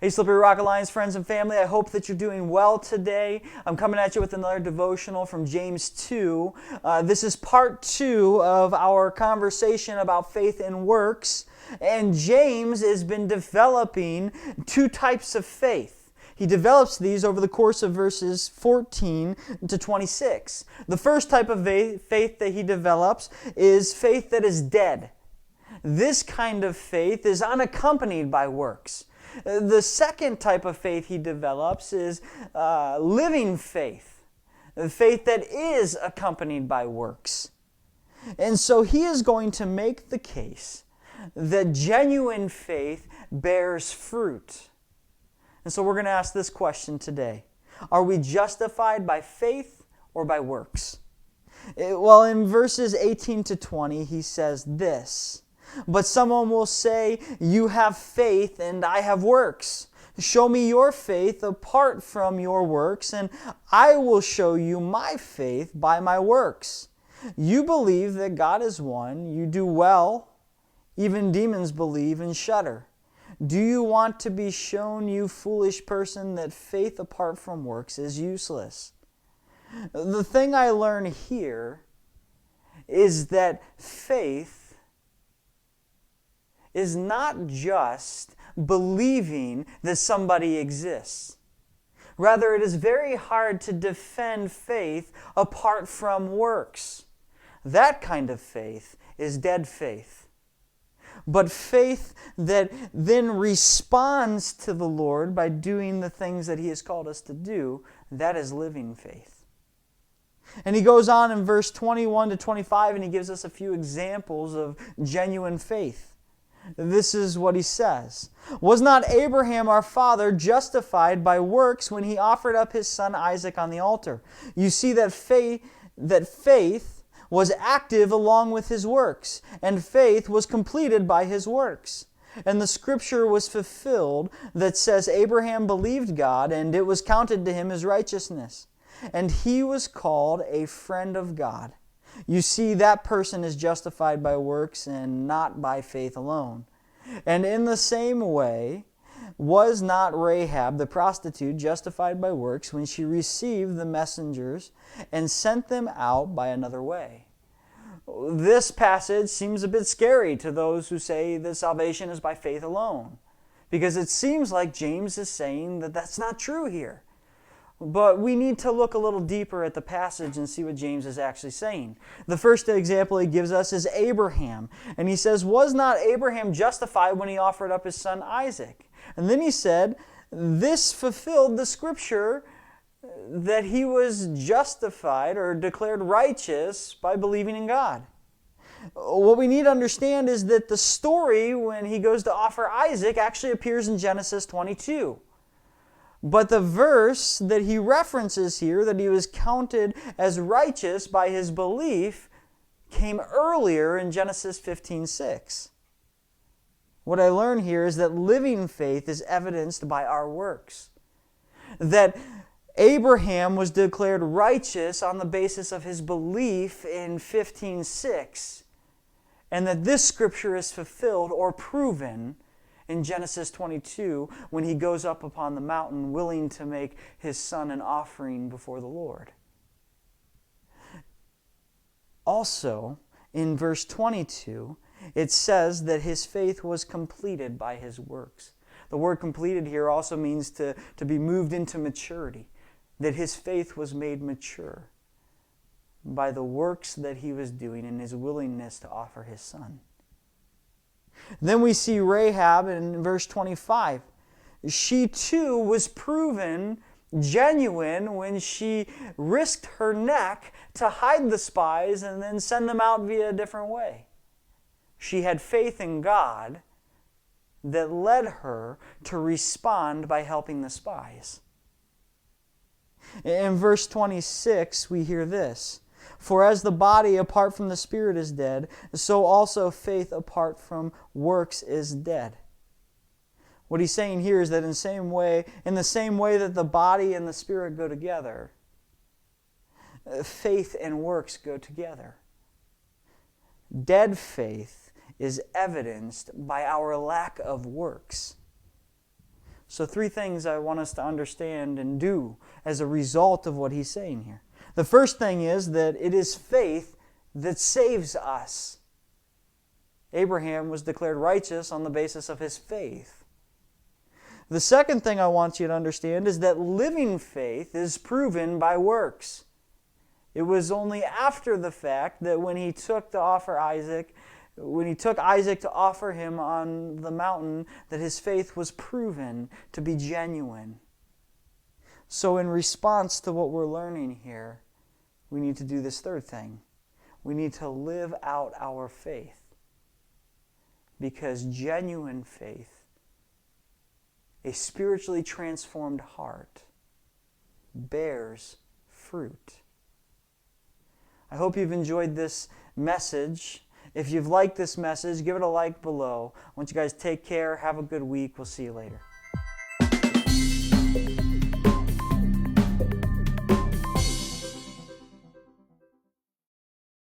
Hey, Slippery Rock Alliance friends and family, I hope that you're doing well today. I'm coming at you with another devotional from James 2. This is part 2 of our conversation about faith and works. And James has been developing two types of faith. He develops these over the course of verses 14 to 26. The first type of faith that he develops is faith that is dead. This kind of faith is unaccompanied by works. The second type of faith he develops is living faith, faith that is accompanied by works. And so he is going to make the case that genuine faith bears fruit. And so we're going to ask this question today. Are we justified by faith or by works? Well, in verses 18 to 20, he says this. But someone will say, you have faith and I have works. Show me your faith apart from your works, and I will show you my faith by my works. You believe that God is one. You do well. Even demons believe and shudder. Do you want to be shown, you foolish person, that faith apart from works is useless? The thing I learn here is that faith is not just believing that somebody exists. Rather, it is very hard to defend faith apart from works. That kind of faith is dead faith. But faith that then responds to the Lord by doing the things that He has called us to do, that is living faith. And he goes on in verse 21 to 25 and he gives us a few examples of genuine faith. This is what he says. Was not Abraham our father justified by works when he offered up his son Isaac on the altar? You see that faith was active along with his works, and faith was completed by his works. And the scripture was fulfilled that says Abraham believed God, and it was counted to him as righteousness. And he was called a friend of God. You see, that person is justified by works and not by faith alone. And in the same way, was not Rahab the prostitute justified by works when she received the messengers and sent them out by another way? This passage seems a bit scary to those who say that salvation is by faith alone, because it seems like James is saying that that's not true here. But we need to look a little deeper at the passage and see what James is actually saying. The first example he gives us is Abraham. And he says, was not Abraham justified when he offered up his son Isaac? And then he said, this fulfilled the scripture that he was justified or declared righteous by believing in God. What we need to understand is that the story when he goes to offer Isaac actually appears in Genesis 22. But the verse that he references here, that he was counted as righteous by his belief, came earlier in Genesis 15:6. What I learn here is that living faith is evidenced by our works. That Abraham was declared righteous on the basis of his belief in 15:6, and that this scripture is fulfilled or proven in Genesis 22, when he goes up upon the mountain willing to make his son an offering before the Lord. Also, in verse 22, it says that his faith was completed by his works. The word completed here also means to be moved into maturity, that his faith was made mature by the works that he was doing and his willingness to offer his son. Then we see Rahab in verse 25. She too was proven genuine when she risked her neck to hide the spies and then send them out via a different way. She had faith in God that led her to respond by helping the spies. In verse 26, we hear this. For as the body apart from the spirit is dead, so also faith apart from works is dead. What he's saying here is that in the same way that the body and the spirit go together, faith and works go together. Dead faith is evidenced by our lack of works. So 3 things I want us to understand and do as a result of what he's saying here. The first thing is that it is faith that saves us. Abraham was declared righteous on the basis of his faith. The second thing I want you to understand is that living faith is proven by works. It was only after the fact that when he took Isaac to offer him on the mountain, that his faith was proven to be genuine. So in response to what we're learning here, we need to do this third thing. We need to live out our faith. Because genuine faith, a spiritually transformed heart, bears fruit. I hope you've enjoyed this message. If you've liked this message, give it a like below. I want you guys to take care. Have a good week. We'll see you later.